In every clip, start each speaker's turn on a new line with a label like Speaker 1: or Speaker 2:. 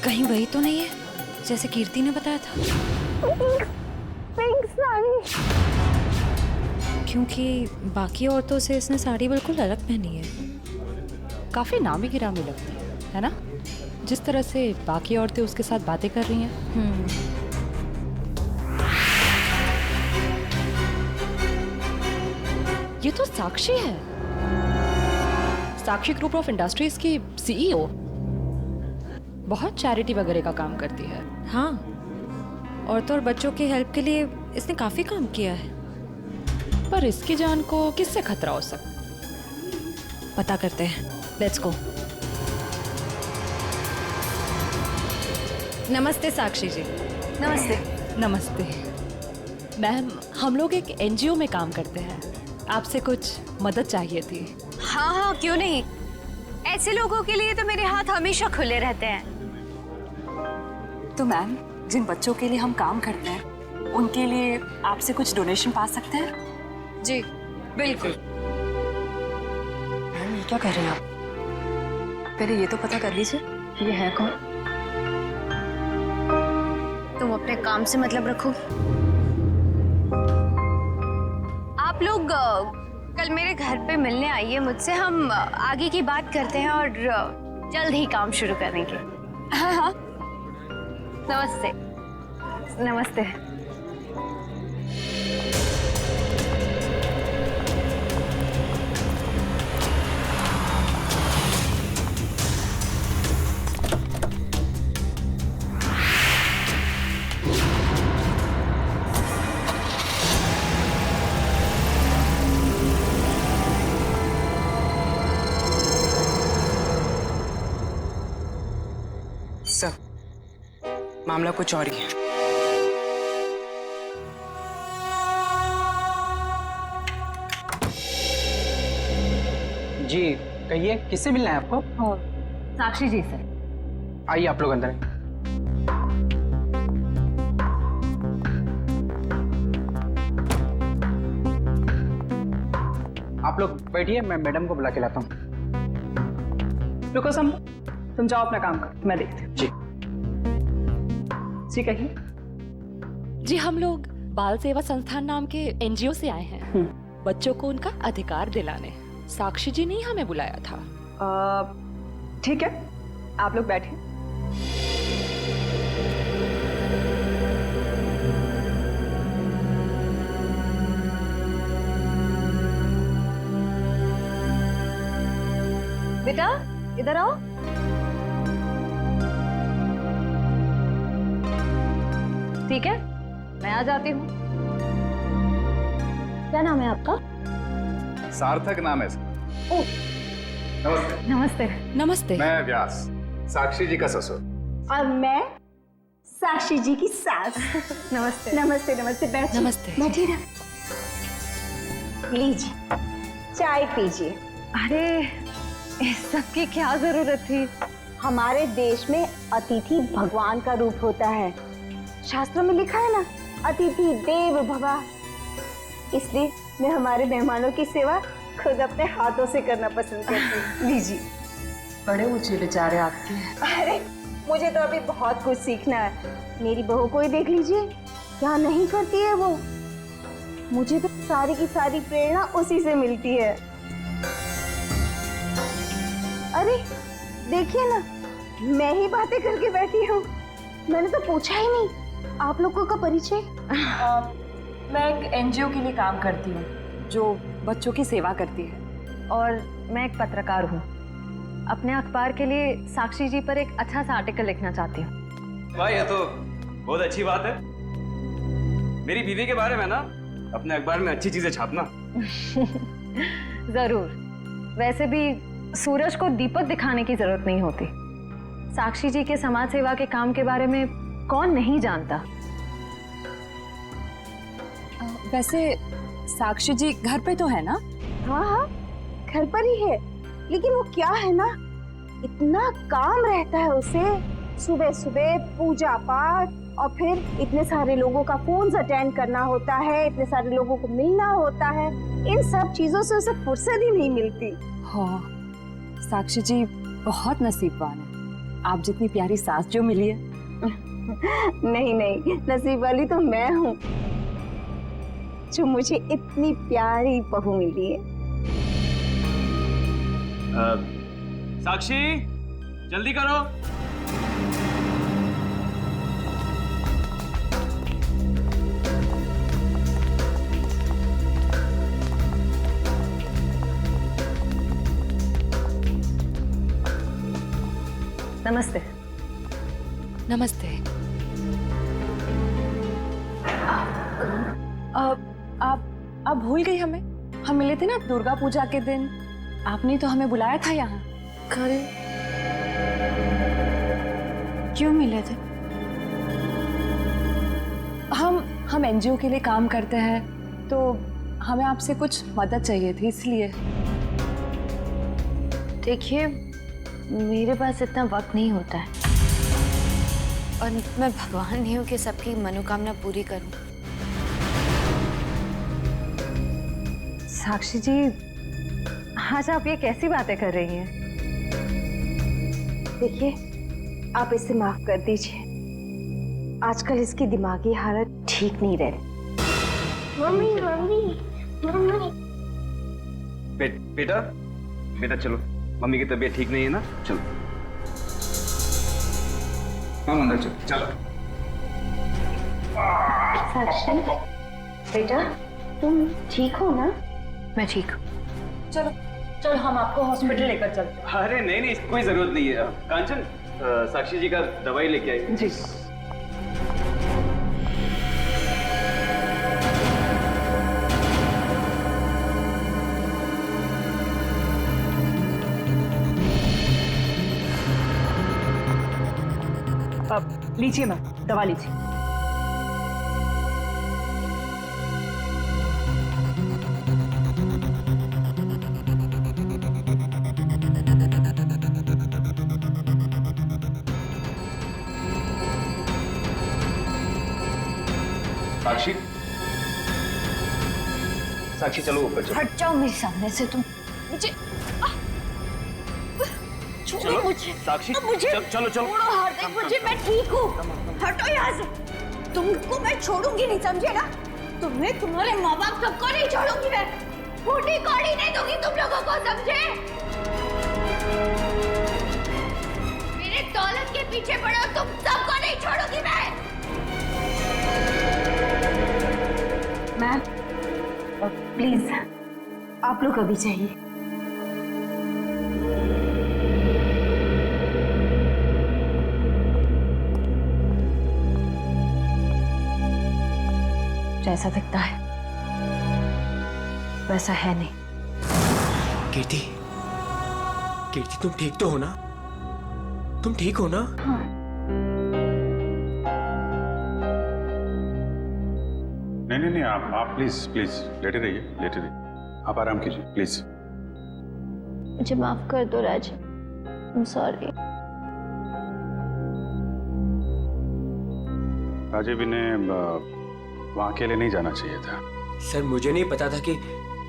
Speaker 1: कहीं वही तो नहीं है जैसे कीर्ति ने बताया था?
Speaker 2: पिंक साड़ी।
Speaker 1: क्योंकि बाकी औरतों से इसने साड़ी बिल्कुल अलग पहनी है।
Speaker 3: काफी नामी गिरामी लगती है ना, जिस तरह से बाकी औरतें उसके साथ बातें कर रही हैं। ये तो साक्षी है, साक्षी ग्रुप ऑफ इंडस्ट्रीज की सीईओ। बहुत चैरिटी वगैरह का काम करती है।
Speaker 1: हाँ, औरतों और बच्चों की हेल्प के लिए इसने काफी काम किया है।
Speaker 3: पर इसकी जान को किससे खतरा हो सकता?
Speaker 1: पता करते हैं, लेट्स गो। नमस्ते साक्षी जी।
Speaker 2: नमस्ते।
Speaker 3: नमस्ते मैम, हम लोग एक एनजीओ में काम करते हैं, आपसे कुछ मदद चाहिए थी।
Speaker 2: हाँ हाँ, क्यों नहीं। ऐसे लोगों के लिए तो मेरे हाथ हमेशा खुले रहते हैं।
Speaker 3: तो मैम, जिन बच्चों के लिए हम काम करते हैं उनके लिए आपसे कुछ डोनेशन पा सकते हैं?
Speaker 2: जी बिल्कुल।
Speaker 3: मैम, ये क्या कर रहे हैं आप? पहले ये तो पता कर लीजिए कि ये है कौन।
Speaker 2: तुम अपने काम से मतलब रखोगी। आप लोग कल मेरे घर पे मिलने आइए मुझसे, हम आगे की बात करते हैं और जल्द ही काम शुरू करेंगे। हाँ हाँ, नमस्ते। नमस्ते।
Speaker 4: सर, मामला कुछ और ही है। जी कहिए, किससे मिलना है आपको?
Speaker 3: साक्षी जी से।
Speaker 4: आइए आप लोग अंदर। आप लोग बैठिए, मैं मैडम को बुला के लाता हूँ।
Speaker 5: रुको सम, तुम जाओ अपना काम कर, मैं देखती हूँ।
Speaker 4: जी
Speaker 5: जी कहिए।
Speaker 3: जी, हम लोग बाल सेवा संस्थान नाम के एनजीओ से आए हैं, बच्चों को उनका अधिकार दिलाने। साक्षी जी ने ही हमें बुलाया था।
Speaker 5: ठीक है, आप लोग बैठिए।
Speaker 2: बेटा इधर आओ। ठीक है, मैं आ जाती हूँ। क्या नाम है आपका?
Speaker 6: सार्थक नाम है सर। नमस्ते।
Speaker 2: नमस्ते।
Speaker 3: नमस्ते।
Speaker 6: मैं व्यास, साक्षी जी का ससुर।
Speaker 7: और मैं साक्षी जी की सास।
Speaker 2: नमस्ते।
Speaker 7: नमस्ते नमस्ते, बैठिए।
Speaker 3: नमस्ते।
Speaker 7: बैठिए ना, लीजिए चाय पीजिए।
Speaker 2: अरे इस सब की क्या जरूरत थी?
Speaker 7: हमारे देश में अतिथि भगवान का रूप होता है। शास्त्रों में लिखा है ना, अतिथि देव भव। इसलिए मैं हमारे मेहमानों की सेवा खुद अपने हाथों से करना पसंद करती हूँ। लीजिए।
Speaker 3: बड़े ऊंचे विचार है आपके।
Speaker 7: अरे मुझे तो अभी बहुत कुछ सीखना है। मेरी बहू को ही देख लीजिए, क्या नहीं करती है वो। मुझे तो सारी की सारी प्रेरणा उसी से मिलती है। अरे देखिए ना, मैं ही बातें करके बैठी हूँ। मैंने तो पूछा ही नहीं आप लोगों का परिचय।
Speaker 3: मैं एक एनजीओ के लिए काम करती हूँ जो बच्चों की सेवा करती है।
Speaker 2: और मैं एक पत्रकार हूँ, अपने अखबार के लिए साक्षी जी पर एक अच्छा सा आर्टिकल लिखना चाहती हूँ।
Speaker 8: भाई ये तो बहुत अच्छी बात है। मेरी बीवी के बारे में ना अपने अखबार में अच्छी चीजें छापना।
Speaker 2: जरूर। वैसे भी सूरज को दीपक दिखाने की जरूरत नहीं होती। साक्षी जी के समाज सेवा के काम के बारे में कौन नहीं जानता।
Speaker 3: वैसे साक्षी जी घर पे तो है ना?
Speaker 7: हाँ हाँ, घर पर ही है। लेकिन वो क्या है ना, इतना काम रहता है उसे। सुबह सुबह पूजा पाठ और फिर इतने सारे लोगों का फोन अटेंड करना होता है, इतने सारे लोगों को मिलना होता है। इन सब चीजों से उसे फुर्सत ही नहीं मिलती।
Speaker 3: हाँ, साक्षी जी बहुत नसीबवान है।
Speaker 5: आप जितनी प्यारी सास जो मिली है।
Speaker 7: नहीं नहीं, नसीब वाली तो मैं हूँ जो मुझे इतनी प्यारी बहू मिली है।
Speaker 8: साक्षी, जल्दी करो।
Speaker 5: नमस्ते।
Speaker 3: नमस्ते।
Speaker 5: आप भूल गई हमें? हम मिले थे ना दुर्गा पूजा के दिन, आपने तो हमें बुलाया था यहाँ।
Speaker 1: कल क्यों मिले थे?
Speaker 5: हम एनजीओ के लिए काम करते हैं, तो हमें आपसे कुछ मदद चाहिए थी, इसलिए।
Speaker 2: देखिए, मेरे पास इतना वक्त नहीं होता है और मैं भगवान नहीं हूँ कि सबकी मनोकामना पूरी करूँ।
Speaker 5: साक्षी जी, आज आप ये कैसी बातें कर रही हैं?
Speaker 7: देखिए, आप इसे माफ कर दीजिए। आजकल इसकी दिमागी हालत ठीक नहीं रह रही।
Speaker 6: Mummy mummy mummy.
Speaker 8: बेटा बेटा चलो, मम्मी की तबीयत ठीक नहीं है ना, चलो। हम अंदर चलो। चलो
Speaker 7: साक्षी बेटा, तुम ठीक हो ना?
Speaker 2: मैं ठीक हूँ।
Speaker 5: चलो हम आपको हॉस्पिटल लेकर चलते हैं।
Speaker 8: अरे नहीं नहीं, कोई जरूरत नहीं है। कांचन, साक्षी जी का दवाई लेके आई।
Speaker 5: जी। अब लीजिए मैम, दवा लीजिए।
Speaker 8: साक्षी, साक्षी चलो ऊपर चलो।
Speaker 2: हट जाओ मेरे सामने से तुम। मुझे छोड़ो, मुझे
Speaker 8: साक्षी,
Speaker 2: मुझे
Speaker 8: चलो चलो चलो।
Speaker 2: छोड़ो हार्दिक, मुझे, मैं ठीक हूँ। हटो यहाँ से। तुमको मैं छोड़ूंगी नहीं, समझे ना? तुम्हें, तुम्हारे माँ बाप सबको नहीं छोड़ूंगी मैं। फूटी कौड़ी नहीं दूंगी तुम लोगों को, समझे? मेरे दौलत के पीछे पड़ो, तुम सबको नहीं छोड़ूंगी मैं।
Speaker 7: मैम प्लीज, आप लोग अभी जाइए।
Speaker 2: जैसा दिखता है वैसा है नहीं।
Speaker 9: कीर्ति, कीर्ति तुम ठीक तो हो ना? तुम ठीक हो ना?
Speaker 6: नहीं, आप प्लीज प्लीज लेटे रहिए, लेटे रहिए। आप आराम कीजिए प्लीज।
Speaker 2: मुझे माफ कर दो राज, I'm sorry।
Speaker 6: राजीव, इन्हें वहाँ अकेले नहीं जाना चाहिए था।
Speaker 9: सर, मुझे नहीं पता था कि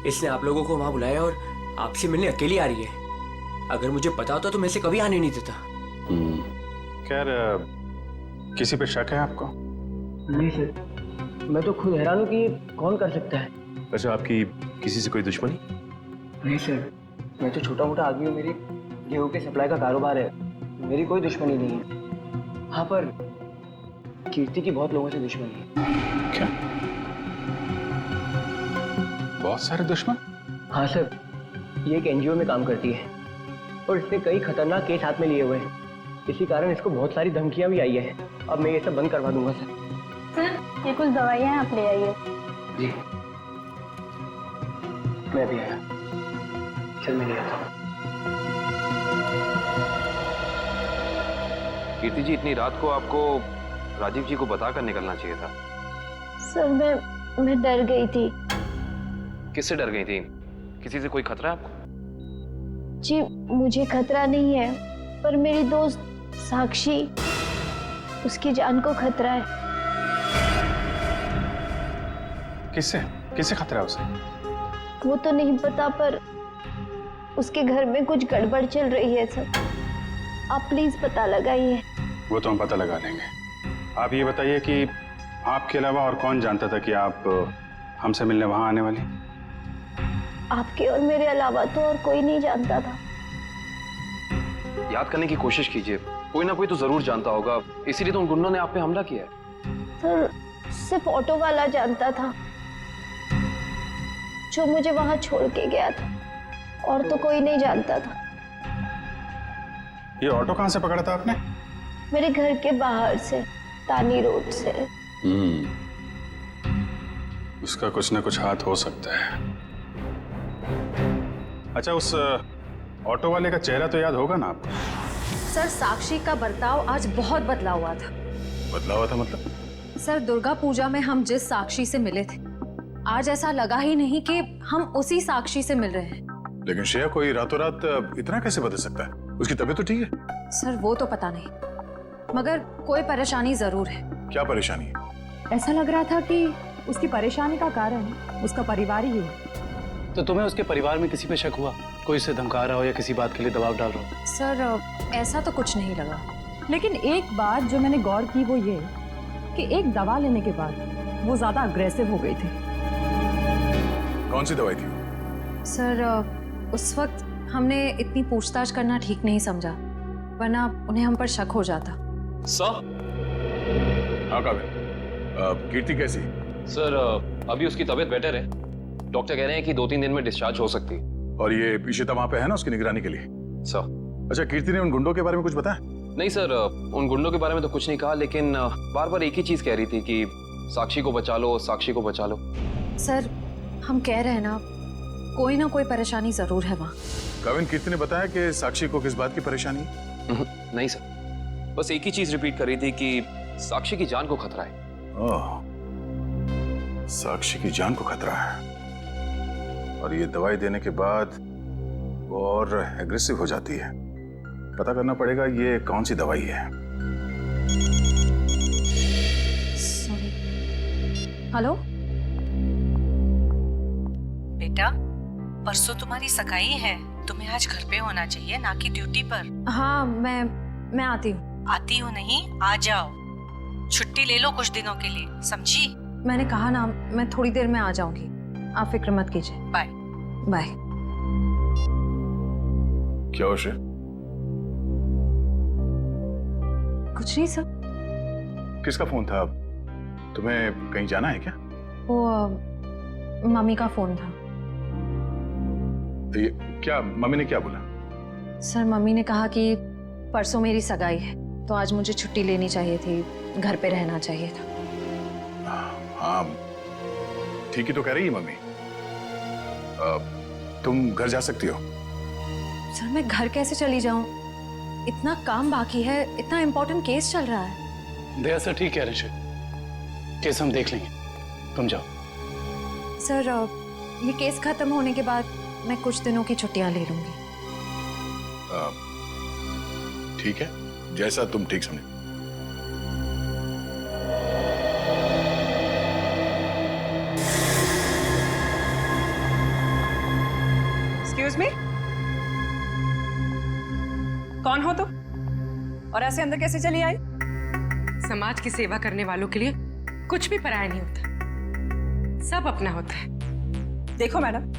Speaker 9: इसने आप लोगों को वहां बुलाया और आपसे मिलने अकेली आ रही है। अगर मुझे पता होता तो मैं इसे कभी आने नहीं देता।
Speaker 6: खैर, किसी पे शक है आपको?
Speaker 9: नहीं सर, मैं तो खुद हैरान हूँ कि कौन कर सकता है।
Speaker 6: अच्छा, आपकी किसी से कोई दुश्मनी?
Speaker 9: नहीं सर, मैं तो छोटा मोटा आदमी हूँ, मेरी गेहूं के सप्लाई का कारोबार है, मेरी कोई दुश्मनी नहीं है। हाँ, पर कीर्ति की बहुत लोगों से दुश्मनी है।
Speaker 6: क्या? बहुत सारे दुश्मन?
Speaker 9: हाँ सर, ये एक एनजीओ में काम करती है और इसने कई खतरनाक केस हाथ में लिए हुए हैं। इसी कारण इसको बहुत सारी धमकियां भी आई है। अब मैं ये सब बंद करवा दूंगा सर।
Speaker 2: सर, ये कुछ दवाइयाँ आप ले आइए।
Speaker 9: जी, मैं भी आया। चल, मैं ले आता हूँ।
Speaker 10: कीर्ति जी, इतनी रात को आपको राजीव जी को बताकर निकलना चाहिए था।
Speaker 2: सर, मैं डर गई थी।
Speaker 10: किससे डर गई थी? किसी से कोई खतरा है आपको?
Speaker 2: जी, मुझे खतरा नहीं है, पर मेरी दोस्त साक्षी, उसकी जान को खतरा है।
Speaker 6: किससे? किससे खतरा है उसे?
Speaker 2: वो तो नहीं पता, पर उसके घर में कुछ गड़बड़ चल रही है सर। आप प्लीज पता लगाइए।
Speaker 6: वो तो हम पता लगा लेंगे। आप ये बताइए कि आपके अलावा और कौन जानता था कि आप हमसे मिलने वहां आने वाली?
Speaker 2: आपके और मेरे अलावा तो और कोई नहीं जानता था।
Speaker 10: याद करने की कोशिश कीजिए, कोई ना कोई तो जरूर जानता होगा, इसीलिए तो उन गुंडों ने आप पे हमला किया है।
Speaker 2: सर सिर्फ ऑटो वाला जानता था जो मुझे वहां छोड़ के गया था, और तो कोई नहीं जानता था।
Speaker 6: ये ऑटो कहाँ से पकड़ा था आपने?
Speaker 2: मेरे घर के बाहर से, तानी रोड से।
Speaker 6: उसका कुछ ना कुछ हाथ हो सकता है। अच्छा, उस ऑटो वाले का चेहरा तो याद होगा ना आपको?
Speaker 1: सर साक्षी का बर्ताव आज बहुत बदला हुआ था।
Speaker 6: बदला हुआ था मतलब?
Speaker 1: सर दुर्गा पूजा में हम जिस साक्षी से मिले थे, आज ऐसा लगा ही नहीं कि हम उसी साक्षी से मिल रहे हैं।
Speaker 6: लेकिन श्रेया, कोई रातों रात इतना कैसे बदल सकता है? उसकी तबीयत तो ठीक है?
Speaker 1: सर वो तो पता नहीं, मगर कोई परेशानी जरूर है।
Speaker 6: क्या परेशानी है?
Speaker 5: ऐसा लग रहा था कि उसकी परेशानी का कारण उसका परिवार ही है।
Speaker 11: तो तुम्हें उसके परिवार में किसी पे शक हुआ? कोई उसे धमका रहा हो या किसी बात के लिए दबाव डाल रहा हो?
Speaker 1: सर ऐसा तो कुछ नहीं लगा।
Speaker 5: लेकिन एक बात जो मैंने गौर की वो ये कि एक दवा लेने के बाद वो ज्यादा अग्रेसिव हो गई थी।
Speaker 6: कौन सी दवाई थी?
Speaker 1: सर उस वक्त हमने इतनी पूछताछ करना ठीक नहीं समझा, वरना उन्हें हम पर शक हो जाता।
Speaker 10: सर?
Speaker 6: हाँ काबिल, कीर्ति कैसी?
Speaker 10: सर अभी उसकी तबीयत बेटर है। डॉक्टर कह रहे हैं कि 2-3 दिन में डिस्चार्ज हो सकती है।
Speaker 6: और ये इशिता वहाँ पे है ना उसकी निगरानी के लिए?
Speaker 10: सर।
Speaker 6: अच्छा, कीर्ति ने उन गुंडों के बारे में कुछ बताया?
Speaker 10: नहीं सर, उन गुंडों के बारे में तो कुछ नहीं कहा, लेकिन बार बार एक ही चीज कह रही थी कि साक्षी को बचा लो, साक्षी को बचा लो।
Speaker 1: सर हम कह रहे हैं ना, कोई ना कोई परेशानी जरूर है वहाँ।
Speaker 6: काबिल, कीर्ति ने बताया कि साक्षी को किस बात की परेशानी?
Speaker 10: नहीं सर, बस एक ही चीज रिपीट कर रही थी कि साक्षी की जान को खतरा है।
Speaker 6: ओह, साक्षी की जान को खतरा है। और ये दवाई देने के बाद वो और एग्रेसिव हो जाती है। पता करना पड़ेगा ये कौन सी दवाई है।
Speaker 1: सॉरी। हेलो
Speaker 12: बेटा, परसों तुम्हारी सगाई है, तुम्हें आज घर पे होना चाहिए, ना कि ड्यूटी पर।
Speaker 1: हाँ मैं आती हूँ।
Speaker 12: आती हो नहीं, आ जाओ। छुट्टी ले लो कुछ दिनों के लिए, समझी?
Speaker 1: मैंने कहा ना, मैं थोड़ी देर में आ जाऊंगी, आप फिक्र मत कीजिए।
Speaker 12: Bye
Speaker 1: bye.
Speaker 6: क्या हो श्रेया?
Speaker 1: कुछ नहीं सर।
Speaker 6: किसका फोन था? तुम्हें कहीं जाना है क्या?
Speaker 1: वो मम्मी का फोन था।
Speaker 6: ये क्या, मम्मी ने क्या बोला?
Speaker 1: सर मम्मी ने कहा कि परसों मेरी सगाई है, तो आज मुझे छुट्टी लेनी चाहिए थी, घर पे रहना चाहिए था।
Speaker 6: हाँ ठीक ही तो कह रही है मम्मी। तुम घर जा सकती हो।
Speaker 1: सर मैं घर कैसे चली जाऊं? इतना काम बाकी है, इतना इम्पोर्टेंट केस चल रहा है।
Speaker 11: दया सर ठीक कह रहे हैं, केस हम देख लेंगे, तुम जाओ।
Speaker 1: सर ये केस खत्म होने के बाद मैं कुछ दिनों की छुट्टियां ले लूंगी।
Speaker 6: ठीक है, जैसा तुम ठीक समझो।
Speaker 5: एक्सक्यूज मी, कौन हो तुम और ऐसे अंदर कैसे चली आई?
Speaker 13: समाज की सेवा करने वालों के लिए कुछ भी पराया नहीं होता, सब अपना होता है।
Speaker 5: देखो मैडम,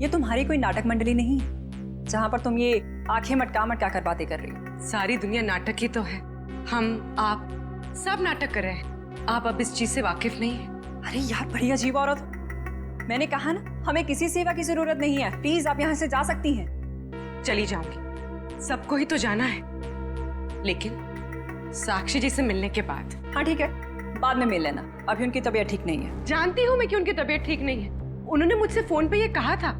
Speaker 5: ये तुम्हारी कोई नाटक मंडली नहीं है जहां पर तुम ये आंखें मटका मटका कर बातें कर रही हो।
Speaker 13: सारी दुनिया नाटक ही तो है, हम आप सब नाटक कर रहे हैं। आप अब इस चीज से वाकिफ नहीं है।
Speaker 5: अरे यार, बड़ी अजीब औरत हो। मैंने कहा ना, हमें किसी सेवा की जरूरत नहीं है, प्लीज आप यहाँ से जा सकती हैं।
Speaker 13: चली जाऊंगी, सबको ही तो जाना है, लेकिन साक्षी जी से मिलने के बाद।
Speaker 5: हाँ ठीक है, बाद में मिल लेना, अभी उनकी तबीयत ठीक नहीं है।
Speaker 13: जानती हूँ मैं कि उनकी तबीयत ठीक नहीं है, उन्होंने मुझसे फोन पे ये कहा था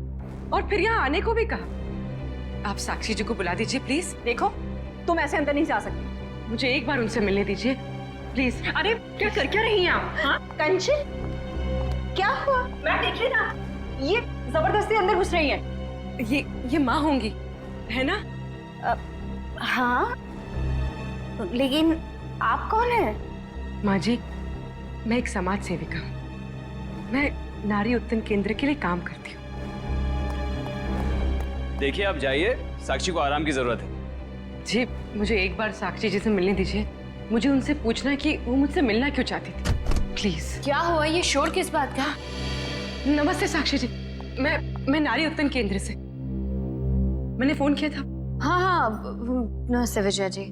Speaker 13: और फिर यहाँ आने को भी कहा। आप साक्षी जी को बुला दीजिए प्लीज।
Speaker 5: देखो, तुम ऐसे अंदर नहीं जा सकती,
Speaker 13: मुझे एक बार उनसे मिलने दीजिए प्लीज। अरे क्या कर क्या रही हैं आप?
Speaker 5: हाँ कंचन, क्या हुआ? मैं देख रही था, ये जबरदस्ती अंदर घुस रही है।
Speaker 13: ये माँ होंगी, है ना?
Speaker 7: हाँ, लेकिन आप कौन हैं?
Speaker 13: माँ जी, मैं एक समाज सेविका हूँ, मैं नारी उत्थान केंद्र के लिए काम करती हूँ।
Speaker 8: देखिए आप जाइए, साक्षी को आराम की जरूरत है।
Speaker 13: जी मुझे एक बार साक्षी जी से मिलने दीजिए। मुझे उनसे पूछना है कि वो मुझसे मिलना क्यों चाहती थी। प्लीज।
Speaker 2: क्या हुआ? ये शोर किस बात का?
Speaker 13: नमस्ते साक्षी जी, मैं नारी उत्पन्न केंद्र से। मैंने फोन किया था।
Speaker 2: हाँ हाँ, नमस्ते विजया जी।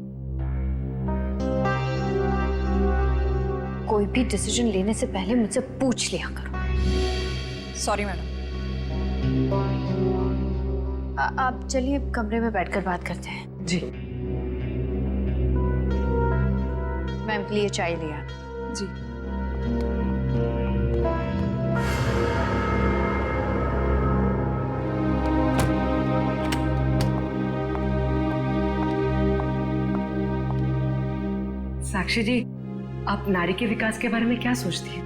Speaker 2: कोई भी डिसीजन लेने से पहले मुझसे पूछ लिया करो।
Speaker 12: Sorry madam.
Speaker 2: आप चलिए कमरे में बैठकर बात करते हैं।
Speaker 13: जी
Speaker 2: मैम के लिए चाय लिया।
Speaker 13: जी। साक्षी जी, आप नारी के विकास के बारे में क्या सोचती हैं?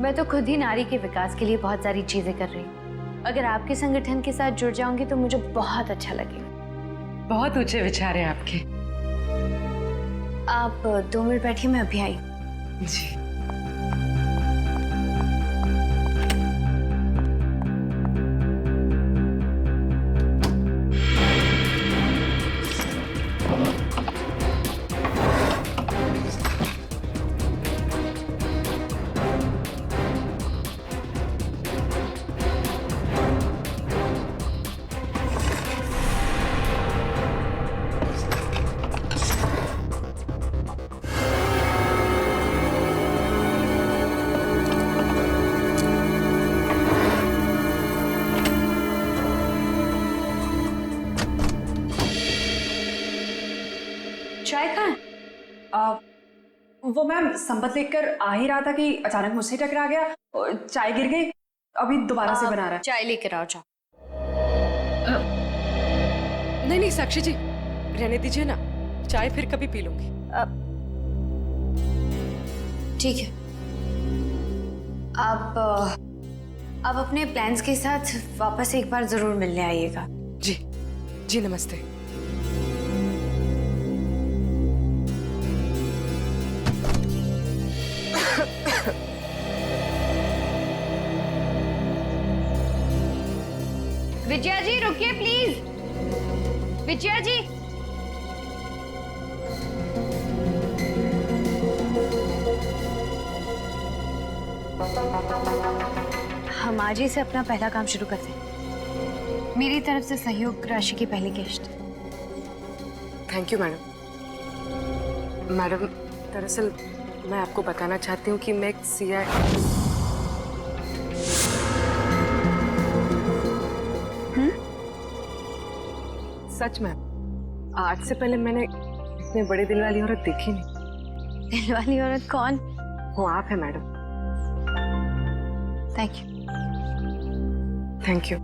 Speaker 2: मैं तो खुद ही नारी के विकास के लिए बहुत सारी चीजें कर रही हूँ। अगर आपके संगठन के साथ जुड़ जाऊंगी तो मुझे बहुत अच्छा लगेगा।
Speaker 13: बहुत ऊंचे विचार हैं आपके।
Speaker 2: आप 2 मिनट बैठिए, मैं अभी आई।
Speaker 13: जी।
Speaker 5: चाय कहाँ है? वो मैम संपत लेकर आ ही रहा था कि अचानक मुझसे टकरा गया और चाय गिर गई। अभी दोबारा से बना रहा है।
Speaker 2: चाय लेकर आओ, जाओ।
Speaker 13: नहीं नहीं साक्षी जी, रहने दीजिए ना, चाय फिर कभी पी लूंगी।
Speaker 2: ठीक है। आप अपने प्लान्स के साथ वापस एक बार जरूर मिलने आइएगा।
Speaker 13: जी जी, नमस्ते।
Speaker 2: विजया जी रुकिए प्लीज। विजया जी, हम आज ही से अपना पहला काम शुरू करते हैं। मेरी तरफ से सहयोग राशि की पहली किश्त।
Speaker 13: Thank you madam. मैडम, दरअसल मैं आपको बताना चाहती हूँ कि मैं एक CI। सच में आज से पहले मैंने इतने बड़े दिल वाली औरत देखी नहीं।
Speaker 2: दिल वाली औरत कौन?
Speaker 13: वो आप है madam.
Speaker 2: Thank you.
Speaker 13: Thank you.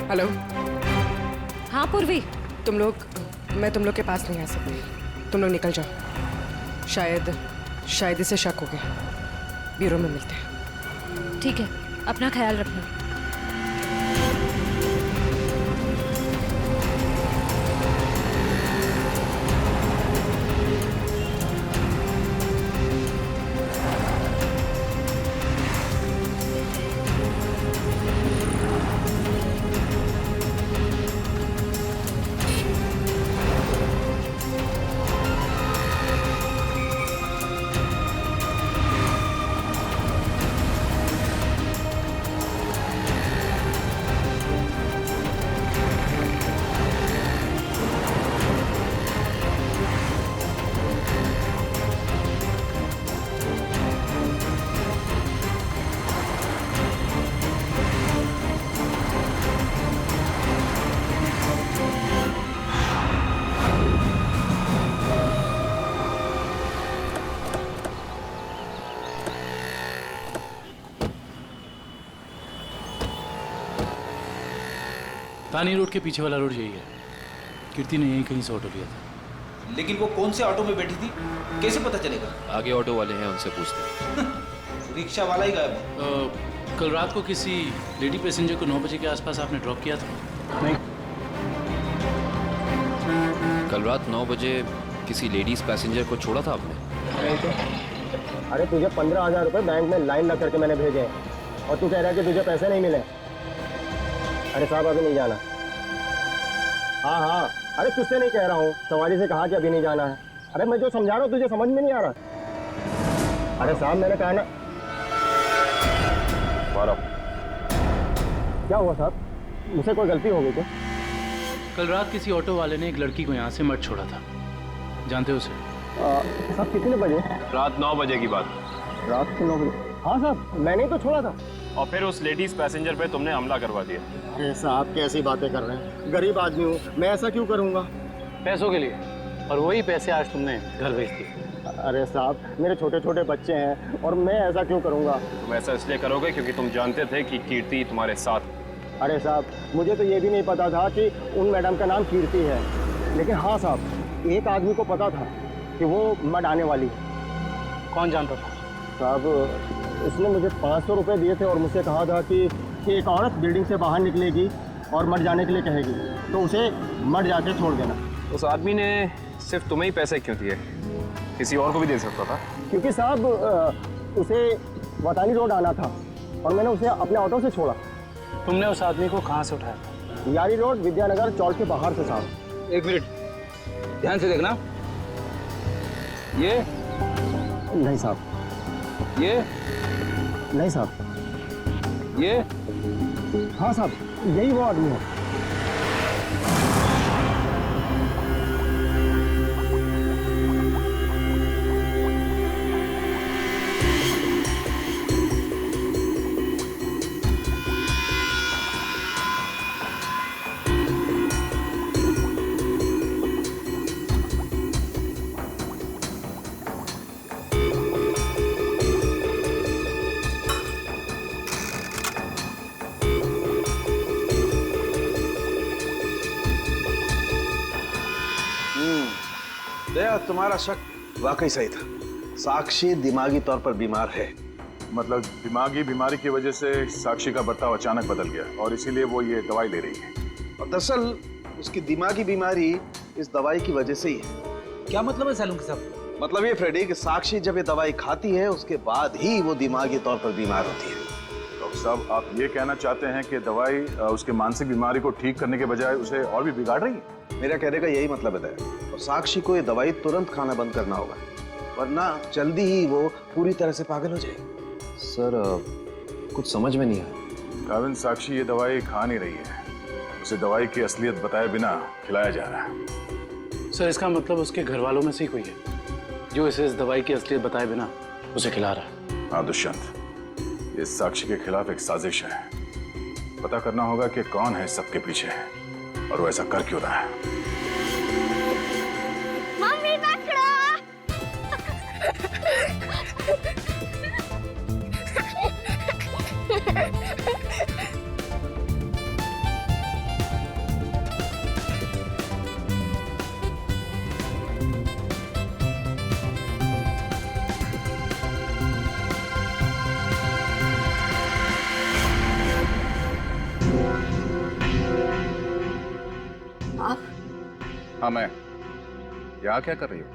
Speaker 13: Hello.
Speaker 3: हाँ पूर्वी,
Speaker 13: मैं तुम लोग के पास नहीं आ सकती। तुम लोग निकल जाओ। शायद इसे शक हो गया। ब्यूरो में मिलते हैं।
Speaker 3: ठीक है, अपना ख्याल रखना।
Speaker 11: तानी रोड के पीछे वाला रोड यही है। कीर्ति ने यहीं कहीं से ऑटो लिया था।
Speaker 14: लेकिन वो कौन से ऑटो में बैठी थी, कैसे पता चलेगा?
Speaker 10: आगे ऑटो वाले हैं, उनसे पूछते हैं।
Speaker 14: रिक्शा वाला ही गायब है।
Speaker 11: कल रात को किसी लेडी पैसेंजर को 9 बजे के आसपास आपने ड्रॉप किया था?
Speaker 4: नहीं।
Speaker 10: कल रात 9 बजे किसी लेडीज पैसेंजर को छोड़ा था आपने?
Speaker 9: नहीं तो। अरे तुझे 15,000 रुपये बैंक में लाइन लग करके मैंने भेजे हैं और तू कह रहा है कि तुझे पैसे नहीं मिले। अरे साहब अभी नहीं जाना। हाँ हाँ, अरे तुझसे नहीं कह रहा हूँ, सवारी से कहा कि अभी नहीं जाना है। अरे मैं जो समझा रहा हूँ तुझे समझ में नहीं आ रहा। अरे साहब मैंने कहा ना। क्या हुआ साहब, मुझसे कोई गलती हो गई क्या?
Speaker 11: कल रात किसी ऑटो वाले ने एक लड़की को यहाँ से मत छोड़ा था, जानते हो उसे?
Speaker 9: साहब कितने बजे?
Speaker 10: रात 9 बजे की बात।
Speaker 9: रात के 9 बजे? हाँ साहब मैंने ही तो छोड़ा था।
Speaker 10: और फिर उस लेडीज पैसेंजर पे तुमने हमला करवा दिया।
Speaker 9: अरे साहब कैसी बातें कर रहे हैं, गरीब आदमी हूँ मैं, ऐसा क्यों करूँगा?
Speaker 11: पैसों के लिए, और वही पैसे आज तुमने घर भेज दिए।
Speaker 9: अरे साहब मेरे छोटे छोटे बच्चे हैं और मैं ऐसा क्यों करूँगा?
Speaker 10: तुम ऐसा इसलिए करोगे क्योंकि तुम जानते थे कि कीर्ति तुम्हारे साथ।
Speaker 9: अरे साहब मुझे तो ये भी नहीं पता था कि उन मैडम का नाम कीर्ति है, लेकिन हाँ साहब एक आदमी को पता था कि वो मड आने वाली है।
Speaker 11: कौन जानता था?
Speaker 9: साहब उसने मुझे 500 रुपये दिए थे और मुझसे कहा था कि एक औरत बिल्डिंग से बाहर निकलेगी और मड जाने के लिए कहेगी तो उसे मड जाके छोड़ देना।
Speaker 10: उस आदमी ने सिर्फ तुम्हें ही पैसे क्यों दिए, किसी और को भी दे सकता था?
Speaker 9: क्योंकि साहब उसे वतानी रोड आना था और मैंने उसे अपने ऑटो से छोड़ा।
Speaker 11: तुमने उस आदमी को कहाँ से उठाया था?
Speaker 9: यारी रोड विद्यानगर चौक के बाहर से साहब।
Speaker 14: एक मिनट ध्यान से देखना। ये
Speaker 9: नहीं साहब,
Speaker 14: ये
Speaker 9: नहीं साहब,
Speaker 14: ये
Speaker 9: हाँ साहब यही वो आदमी है।
Speaker 15: दया तुम्हारा शक वाकई सही था, साक्षी दिमागी तौर पर बीमार है।
Speaker 6: मतलब दिमागी बीमारी की वजह से साक्षी का बर्ताव अचानक बदल गया और इसीलिए वो ये दवाई ले रही है।
Speaker 15: और दरअसल उसकी दिमागी बीमारी इस दवाई की वजह से ही है।
Speaker 14: क्या मतलब है सैलून साहब?
Speaker 15: मतलब ये फ्रेडी कि साक्षी जब ये दवाई खाती है उसके बाद ही वो दिमागी तौर पर बीमार होती है।
Speaker 6: डॉक्टर साहब आप ये कहना चाहते हैं कि दवाई उसके मानसिक बीमारी को ठीक करने के बजाय उसे और भी बिगाड़ रही है?
Speaker 15: मेरा कहने का यही मतलब है। और साक्षी को ये दवाई तुरंत खाना बंद करना होगा, वरना जल्दी ही वो पूरी तरह से पागल हो जाएगी।
Speaker 10: सर कुछ समझ में नहीं आया।
Speaker 6: काविन साक्षी ये दवाई खा नहीं रही है, उसे दवाई की असलियत बताए बिना खिलाया जा रहा है।
Speaker 11: सर इसका मतलब उसके घर वालों में से ही कोई है जो इसे इस दवाई की असलियत बताए बिना उसे खिला रहा है।
Speaker 6: हाँ दुष्यंत, ये साक्षी के खिलाफ एक साजिश है। पता करना होगा कि कौन है सबके पीछे और वो ऐसा कर क्यों रहा है।
Speaker 2: मम्मी पकड़ो। आप?
Speaker 6: हाँ मैं। यहाँ क्या कर रही हो?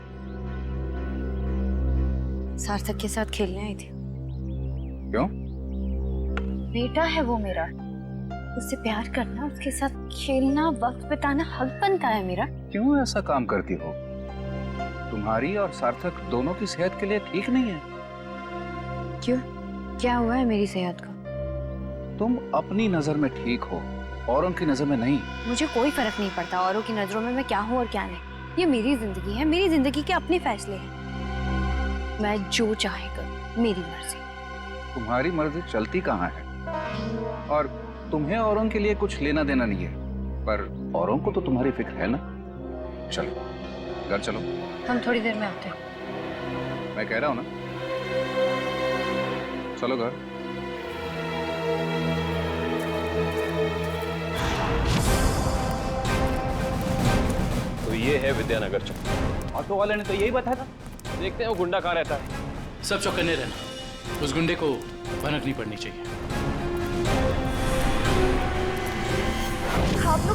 Speaker 2: सार्थक के साथ खेलने आई थी।
Speaker 6: क्यों?
Speaker 2: बेटा है वो मेरा, उससे प्यार करना, उसके साथ खेलना, वक्त बिताना हक बनता है मेरा।
Speaker 16: क्यों ऐसा काम करती हो? तुम्हारी और सार्थक दोनों की सेहत के लिए ठीक नहीं है।
Speaker 2: क्यों? क्या हुआ है मेरी सेहत को?
Speaker 16: तुम अपनी नजर में ठीक हो, औरों की नजर में नहीं।
Speaker 2: मुझे कोई फर्क नहीं पड़ता औरों की नजरों में मैं क्या हूँ और क्या नहीं। ये मेरी जिंदगी है, मेरी जिंदगी के अपने फैसले हैं। मैं जो चाहे करूं, मेरी मर्जी।
Speaker 16: तुम्हारी मर्जी चलती कहाँ है? और तुम्हें औरों के लिए कुछ लेना देना नहीं है, पर औरों को तो तुम्हारी फिक्र है ना। चलो घर चलो।
Speaker 2: हम थोड़ी देर में आते हैं।
Speaker 16: मैं कह रहा हूँ ना, चलो घर।
Speaker 10: तो ये है विद्यानगर चौक।
Speaker 14: ऑटो वाले ने तो यही बताया था।
Speaker 10: देखते हैं वो गुंडा कहाँ रहता है।
Speaker 11: सब चौकन्ने रहना, उस गुंडे को भनक नहीं पड़नी चाहिए।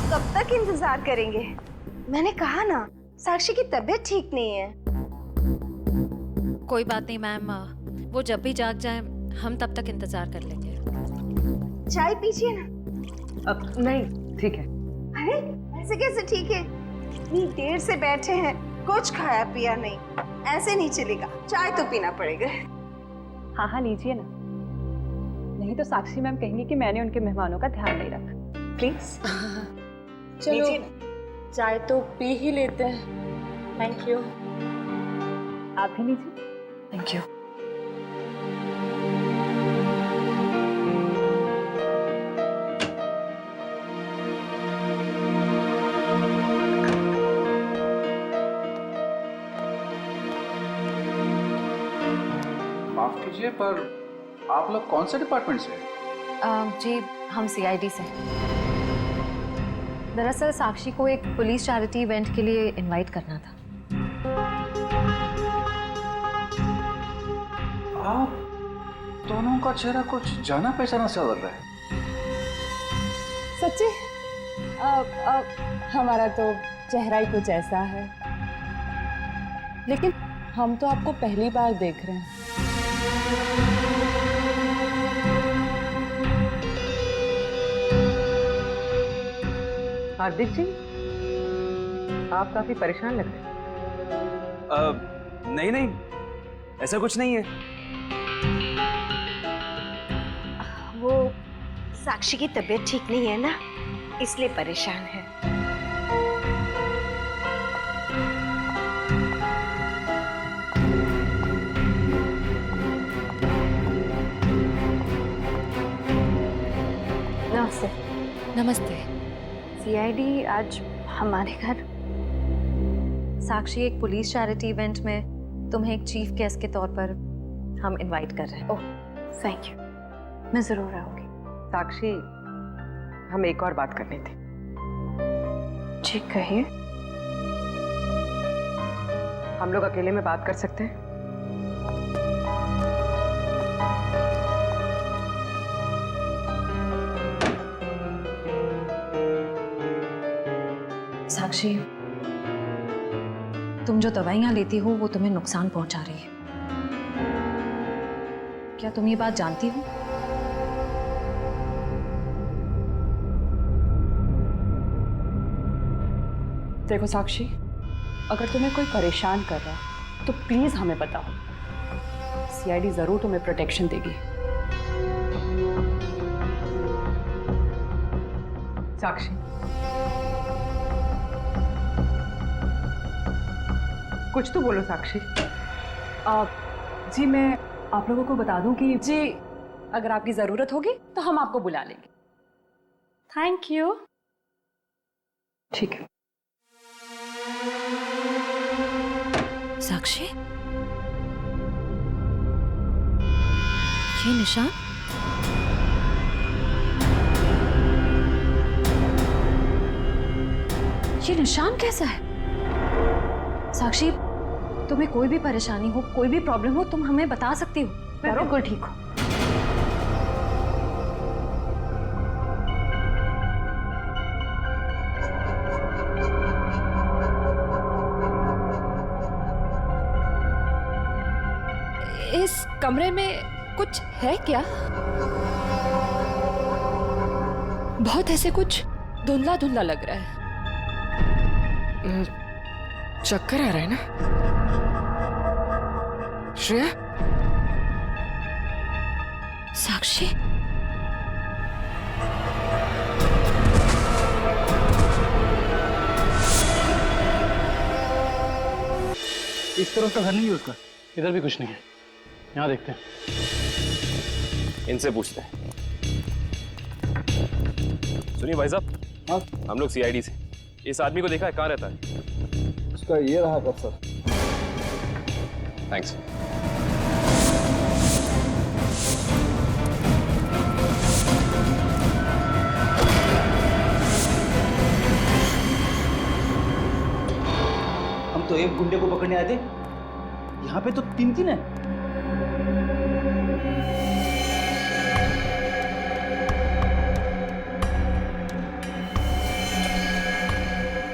Speaker 7: कब तक इंतजार करेंगे? मैंने कहा ना, साक्षी की तबीयत ठीक नहीं है।
Speaker 1: कोई बात नहीं मैम, वो जब भी जाग जाए हम तब तक इंतजार कर लेंगे।
Speaker 7: चाय पीजिए ना।
Speaker 13: अब नहीं, ठीक है।
Speaker 7: अरे ऐसे कैसे ठीक है? इतनी देर से बैठे हैं, कुछ खाया पिया नहीं, ऐसे नहीं चलेगा, चाय तो पीना पड़ेगा।
Speaker 5: हाँ हाँ लीजिए ना, नहीं तो साक्षी मैम कहेंगी कि मैंने उनके मेहमानों का ध्यान नहीं रखा। प्लीज
Speaker 3: चलो चाय तो पी ही लेते हैं। Thank you.
Speaker 5: आप भी लीजिए।
Speaker 1: Thank you.
Speaker 16: माफ कीजिए, पर आप लोग कौन से डिपार्टमेंट से हैं?
Speaker 1: जी हम सीआईडी से हैं। दरअसल साक्षी को एक पुलिस चैरिटी इवेंट के लिए इनवाइट करना था।
Speaker 16: आप दोनों का चेहरा कुछ जाना पहचाना सा लग रहा है।
Speaker 3: सच्ची? हमारा तो चेहरा ही कुछ ऐसा है, लेकिन हम तो आपको पहली बार देख रहे हैं।
Speaker 13: हार्दिक जी, आप काफी परेशान लग रहे हैं।
Speaker 8: नहीं नहीं, ऐसा कुछ नहीं है।
Speaker 7: वो साक्षी की तबीयत ठीक नहीं है ना, इसलिए परेशान है।
Speaker 1: नमस्ते।
Speaker 3: नमस्ते।
Speaker 1: सीआईडी आज हमारे घर। साक्षी एक पुलिस चैरिटी इवेंट में तुम्हें एक चीफ गेस्ट के तौर पर हम इनवाइट कर रहे हैं।
Speaker 7: ओह थैंक यू,
Speaker 1: मैं जरूर आऊंगी।
Speaker 13: साक्षी, हम एक और बात करनी थी।
Speaker 7: जी कहिए।
Speaker 13: हम लोग अकेले में बात कर सकते हैं?
Speaker 1: साक्षी, तुम जो दवाइयां लेती हो वो तुम्हें नुकसान पहुंचा रही है। क्या तुम ये बात जानती हो?
Speaker 3: देखो साक्षी, अगर तुम्हें कोई परेशान कर रहा है तो प्लीज हमें बताओ। सीआईडी जरूर तुम्हें प्रोटेक्शन देगी।
Speaker 13: साक्षी, कुछ तो बोलो साक्षी।
Speaker 5: जी मैं आप लोगों को बता दूं कि
Speaker 3: जी, अगर आपकी जरूरत होगी तो हम आपको बुला लेंगे। Thank you.
Speaker 13: ठीक है।
Speaker 1: साक्षी, ये निशान? ये निशान कैसा है? साक्षी, तुम्हें कोई भी परेशानी हो, कोई भी प्रॉब्लम हो, तुम हमें बता सकती हो। मैं बिल्कुल ठीक हूँ।
Speaker 3: इस कमरे में कुछ है क्या? बहुत ऐसे कुछ धुंधला धुंधला लग रहा है।
Speaker 13: चक्कर आ रहा है ना श्रेया?
Speaker 1: साक्षी,
Speaker 11: इस तरफ का घर नहीं है उसका। इधर भी कुछ नहीं है, यहाँ देखते हैं।
Speaker 8: इनसे पूछते हैं। सुनिए भाई साहब,
Speaker 9: हाँ
Speaker 8: हम लोग सीआईडी से। इस आदमी को देखा है, कहाँ रहता है?
Speaker 9: उसका ये रहा कर सर।
Speaker 8: थैंक्स।
Speaker 14: हम तो एक गुंडे को पकड़ने आए थे, यहाँ पे तो तीन तीन है।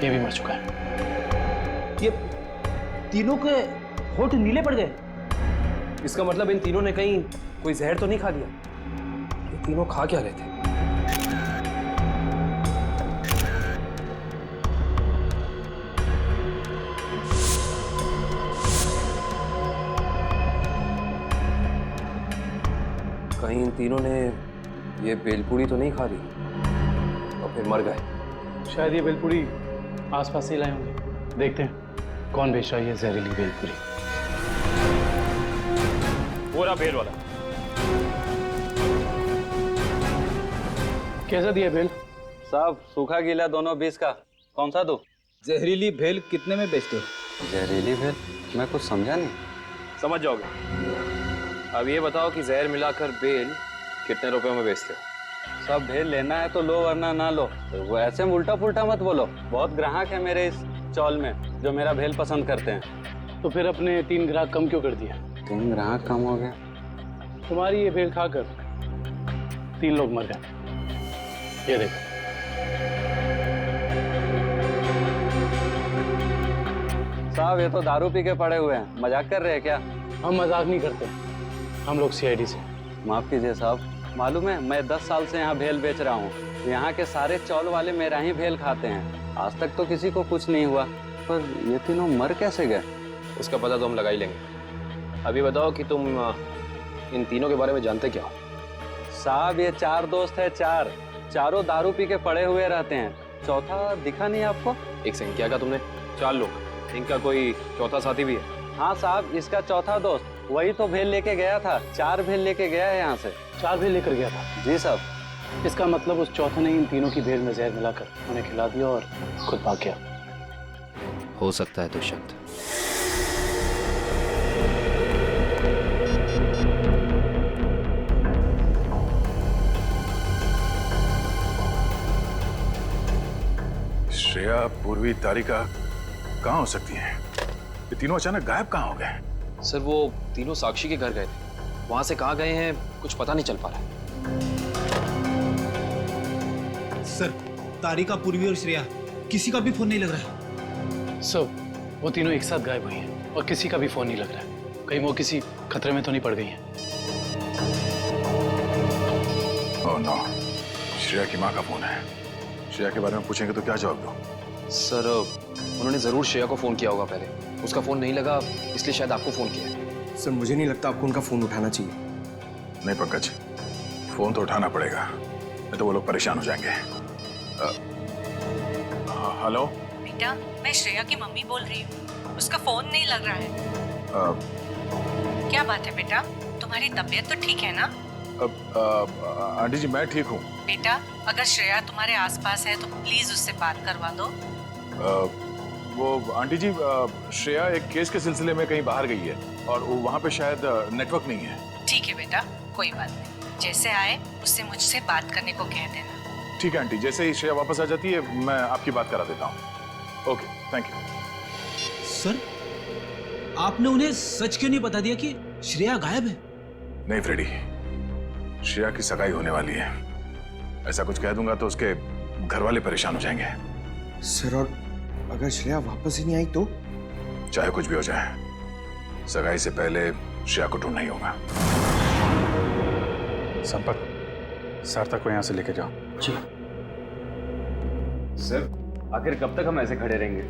Speaker 11: ये भी मर चुका है।
Speaker 14: ये तीनों के होठ नीले पड़ गए। इसका मतलब इन तीनों ने कहीं कोई जहर तो नहीं खा लिया? ये तीनों खा क्या रहे थे? कहीं इन तीनों ने ये बेलपूरी तो नहीं खा ली और फिर मर गए?
Speaker 11: शायद ये बेलपूरी आसपास से लाए होंगे। देखते हैं कौन बेच रहा है ये जहरीली बेलपूरी।
Speaker 8: पूरा बेल वाला।
Speaker 11: कैसा दिया बेल?
Speaker 8: साहब सूखा गीला दोनों 20 का। कौन सा दो?
Speaker 14: जहरीली भेल कितने में बेचते हो?
Speaker 8: जहरीली भेल? मैं कुछ समझा नहीं। समझ जाओगे। अब ये बताओ कि जहर मिलाकर बेल कितने रुपयों में बेचते हो? सब भेल लेना है तो लो वरना ना लो। तो वो ऐसे उल्टा पुल्टा मत बोलो। बहुत ग्राहक है मेरे इस चौल में जो मेरा भेल पसंद करते हैं।
Speaker 11: तो फिर अपने 3 ग्राहक कम क्यों कर दिया?
Speaker 8: 3 ग्राहक कम हो गया?
Speaker 11: तुम्हारी ये भेल खाकर 3 लोग मर गए। ये देखो।
Speaker 8: साहब ये तो दारू पी के पड़े हुए हैं। मजाक कर रहे हैं क्या?
Speaker 11: हम मजाक नहीं करते, हम लोग सीआईडी से।
Speaker 8: माफ कीजिए साहब, मालूम है मैं 10 साल से यहाँ भेल बेच रहा हूँ। यहाँ के सारे चौल वाले मेरा ही भेल खाते हैं। आज तक तो किसी को कुछ नहीं हुआ, पर ये तीनों मर कैसे गए?
Speaker 14: उसका पता तो हम लगा ही लेंगे। अभी बताओ कि तुम इन तीनों के बारे में जानते क्या हो?
Speaker 8: साहब ये 4 दोस्त है। चारों दारू पी के पड़े हुए रहते हैं। चौथा दिखा नहीं आपको?
Speaker 14: एक सेकंड, क्या कहा तुमने? 4 लोग, इनका कोई चौथा साथी भी है?
Speaker 8: हाँ साहब, इसका चौथा दोस्त वही तो भेल लेके गया था। 4 भेल लेके गया है यहाँ से।
Speaker 11: 4 भेल लेकर गया था?
Speaker 8: जी साहब।
Speaker 11: इसका मतलब उस चौथे ने इन तीनों की भेल में जहर मिलाकर उन्हें खिला दिया और खुद भाग गया।
Speaker 14: हो सकता है तो शब्द।
Speaker 6: श्रेया, पूर्वी, तारिका कहाँ हो सकती हैं? ये तीनों अचानक गायब कहाँ हो गए?
Speaker 14: सर वो तीनों साक्षी के घर गए थे, वहां से कहाँ गए हैं कुछ पता नहीं चल पा रहा है।
Speaker 17: सर तारिका, पूर्वी और श्रेया किसी का भी फोन नहीं लग रहा है।
Speaker 11: सर वो तीनों एक साथ गायब हुई हैं और किसी का भी फोन नहीं लग रहा है। कहीं वो किसी खतरे में तो नहीं पड़ गई हैं?
Speaker 6: ओह नो, श्रेया की माँ का फोन है। श्रेया के बारे में पूछेंगे तो क्या जवाब दो?
Speaker 14: सर उन्होंने जरूर श्रेया को फोन किया होगा पहले, उसका फोन नहीं लगा इसलिए शायद आपको फोन किया है।
Speaker 17: सर मुझे नहीं लगता आपको उनका फोन उठाना चाहिए।
Speaker 6: नहीं पंकज, फोन तो उठाना पड़ेगा, नहीं तो वो लोग परेशान हो जाएंगे। हेलो
Speaker 12: बेटा, मैं श्रेया की मम्मी बोल रही हूँ। उसका फोन नहीं लग रहा है। क्या बात है बेटा, तुम्हारी तबीयत तो ठीक है ना?
Speaker 6: आंटी जी मैं ठीक हूँ।
Speaker 12: बेटा अगर श्रेया तुम्हारे आसपास है तो प्लीज उससे बात करवा दो।
Speaker 6: वो आंटी जी, श्रेया एक केस के सिलसिले में कहीं बाहर गई है और वहाँ पे शायद नेटवर्क नहीं है।
Speaker 12: ठीक है बेटा, कोई बात नहीं, जैसे आए उससे मुझसे बात करने को कह देना।
Speaker 6: ठीक है आंटी, जैसे ही श्रेया वापस आ जाती है मैं आपकी बात करा देता हूँ। Okay, thank you.
Speaker 17: सर आपने उन्हें सच क्यों नहीं बता दिया कि श्रेया गायब है?
Speaker 6: नहीं फ्रेडी, श्रेया की सगाई होने वाली है। ऐसा कुछ कह दूंगा तो उसके घर वाले परेशान हो जाएंगे।
Speaker 17: सर और अगर श्रेया वापस ही नहीं आई तो?
Speaker 6: चाहे कुछ भी हो जाए, सगाई से पहले श्रेया को ढूंढना ही होगा।
Speaker 16: संपत, सार्थक को यहाँ से लेके जाओ।
Speaker 17: जी
Speaker 8: सर, आखिर कब तक हम ऐसे खड़े रहेंगे?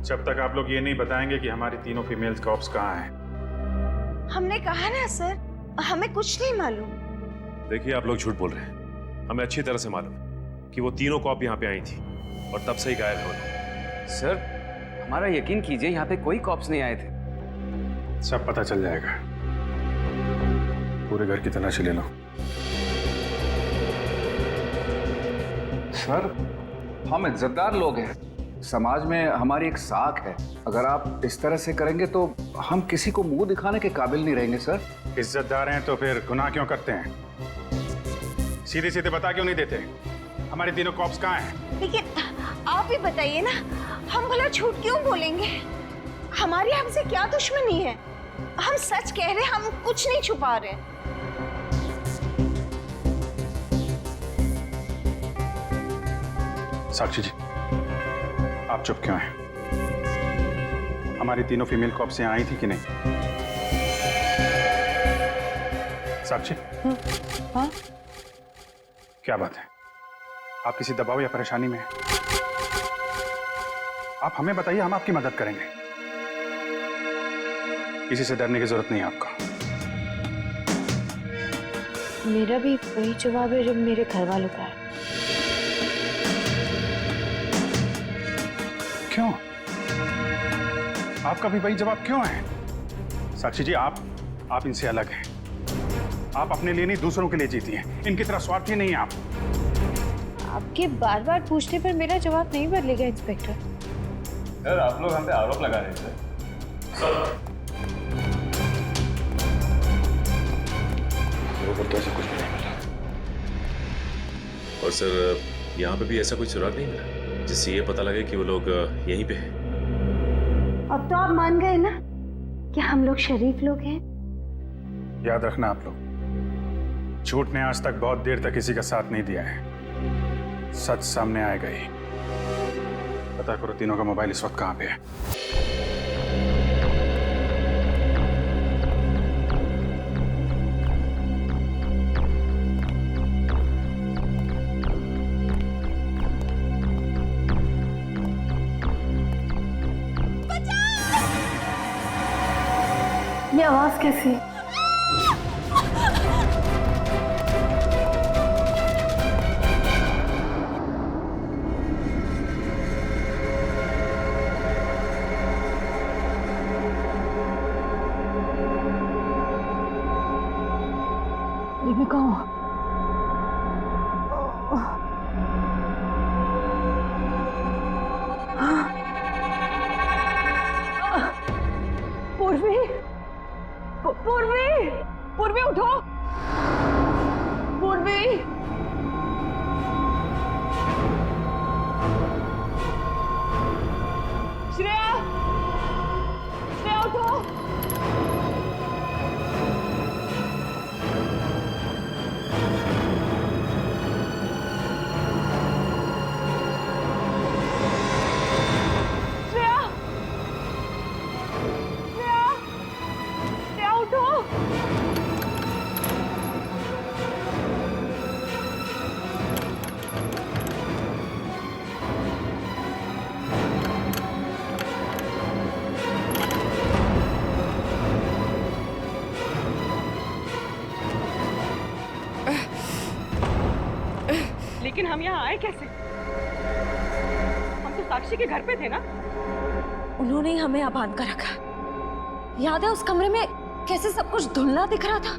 Speaker 16: जब तक आप लोग ये नहीं बताएंगे कि हमारी तीनों फीमेल कॉप्स कहाँ हैं।
Speaker 7: हमने कहा ना सर, हमें कुछ नहीं मालूम।
Speaker 18: देखिए आप लोग झूठ बोल रहे हैं। हमें अच्छी तरह से मालूम कि वो तीनों कॉप यहाँ पे आई थी और तब से ही गायब हो गई।
Speaker 8: सर हमारा यकीन कीजिए, यहाँ पे कोई कॉप्स नहीं आए थे।
Speaker 16: सब पता चल जाएगा, पूरे घर की तलाशी ले लो।
Speaker 19: सर हम इज्जतदार लोग हैं, समाज में हमारी एक साख है। अगर आप इस तरह से करेंगे तो हम किसी को मुंह दिखाने के काबिल नहीं रहेंगे। सर
Speaker 16: इज्जतदार हैं तो फिर गुनाह क्यों करते हैं? सीधे सीधे बता क्यों नहीं देते हमारी तीनों कॉप्स कहाँ हैं?
Speaker 7: लेकिन आप ही बताइए ना, हम भला झूठ क्यों बोलेंगे? हमारी हमसे क्या दुश्मनी है? हम सच कह रहे हैं, हम कुछ नहीं छुपा रहे।
Speaker 16: साक्षी जी,
Speaker 6: आप चुप क्यों हैं? हमारी तीनों फीमेल कॉप्स यहाँ आई थी कि नहीं? साक्षी?
Speaker 13: हाँ?
Speaker 6: क्या बात है? आप किसी दबाव या परेशानी में हैं? आप हमें बताइए, हम आपकी मदद करेंगे। किसी से डरने की जरूरत नहीं है आपको।
Speaker 2: मेरा भी वही जवाब है जब मेरे घर वालों का है।
Speaker 6: क्यों? आपका भी वही जवाब क्यों है? साक्षी जी, आप इनसे अलग हैं। आप अपने लिए नहीं, दूसरों के लिए जीती हैं। इनकी तरह स्वार्थी नहीं है आप।
Speaker 2: आपके बार बार पूछने पर मेरा जवाब नहीं बदलेगा इंस्पेक्टर।
Speaker 8: सर, आप लोग हम पे आरोप लगा रहे थे।
Speaker 18: मेरे को तो ऐसा कुछ भी नहीं मिला। और सर, यहाँ पे भी ऐसा कोई सुराग नहीं मिला जिससे ये पता लगे कि वो लोग यहीं पे हैं।
Speaker 7: अब तो आप मान गए ना कि हम लोग शरीफ लोग हैं।
Speaker 6: याद रखना आप लोग, झूठ ने आज तक बहुत देर तक किसी का साथ नहीं दिया है। सच सामने आएगा ही। पता करो तीनों का मोबाइल इस वक्त कहाँ पे है।
Speaker 7: ये आवाज कैसी? ये मैं कहूँ पूर्वी, पूर्वी, पूर्वी उठो, पूर्वी। श्रेया, श्रेया उठो। श्रेया, श्रेया, श्रेया उठो।
Speaker 13: लेकिन हम यहाँ आए कैसे? हम तो साक्षी के घर पे थे ना?
Speaker 1: उन्होंने ही हमें यहाँ बांध कर रखा। याद है उस कमरे में कैसे सब कुछ धुंधला दिख रहा था?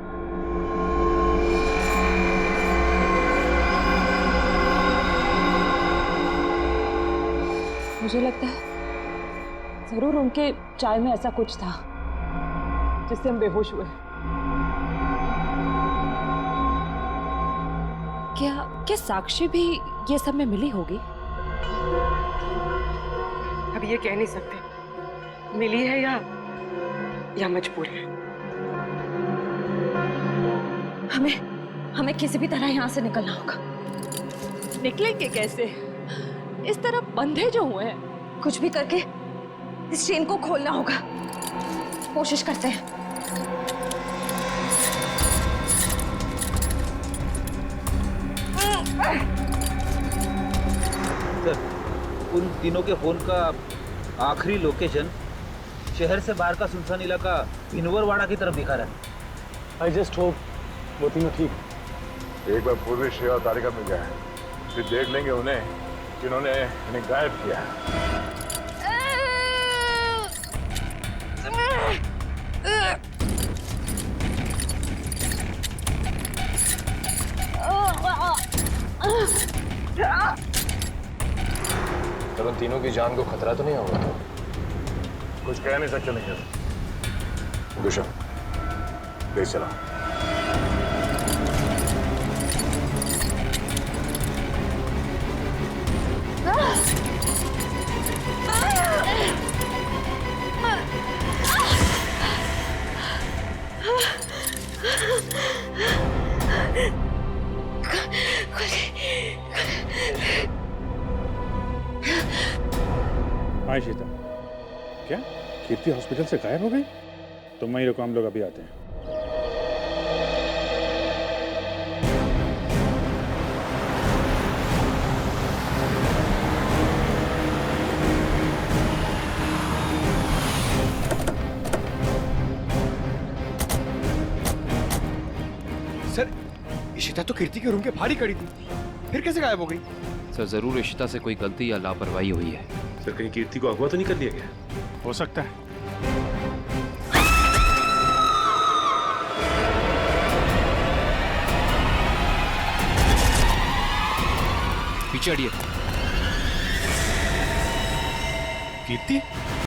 Speaker 13: मुझे लगता है जरूर उनके चाय में ऐसा कुछ था जिससे हम बेहोश हुए।
Speaker 3: क्या साक्षी भी ये सब में मिली होगी?
Speaker 13: अब ये कह नहीं सकते मिली है या मजबूर है।
Speaker 1: हमें किसी भी तरह यहाँ से निकलना होगा।
Speaker 3: निकलेंगे कैसे? इस तरफ बंधे जो हुए हैं।
Speaker 1: कुछ भी करके इस चेन को खोलना होगा। कोशिश करते हैं।
Speaker 17: सर, उन तीनों के फोन का आखिरी लोकेशन शहर से बाहर का सुनसान इलाका भिनवरवाड़ा की तरफ दिखा रहा है।
Speaker 14: आई जस्ट होप वो तीनों ठीक।
Speaker 6: एक बार पूर्वी श्रेया और तारिका मिल जाए, फिर देख लेंगे उन्हें जिन्होंने इन्हें गायब किया है।
Speaker 8: तो उन तीनों की जान को खतरा तो नहीं होगा?
Speaker 6: कुछ कह नहीं सकते नहीं। दुष्यंत, ले चला।
Speaker 20: हाँ इशिता, क्या कीर्ति हॉस्पिटल से गायब हो गई? तुम वहीं रुको, हम लोग अभी आते हैं।
Speaker 21: सर, इशिता तो कीर्ति के रूम के बाहर ही खड़ी थी, फिर कैसे गायब हो गई?
Speaker 8: सर जरूर इशिता से कोई गलती या लापरवाही हुई है।
Speaker 18: सर कहीं कीर्ति को अगवा तो नहीं कर लिया गया?
Speaker 20: हो सकता है।
Speaker 8: पीछे हटिए।
Speaker 20: कीर्ति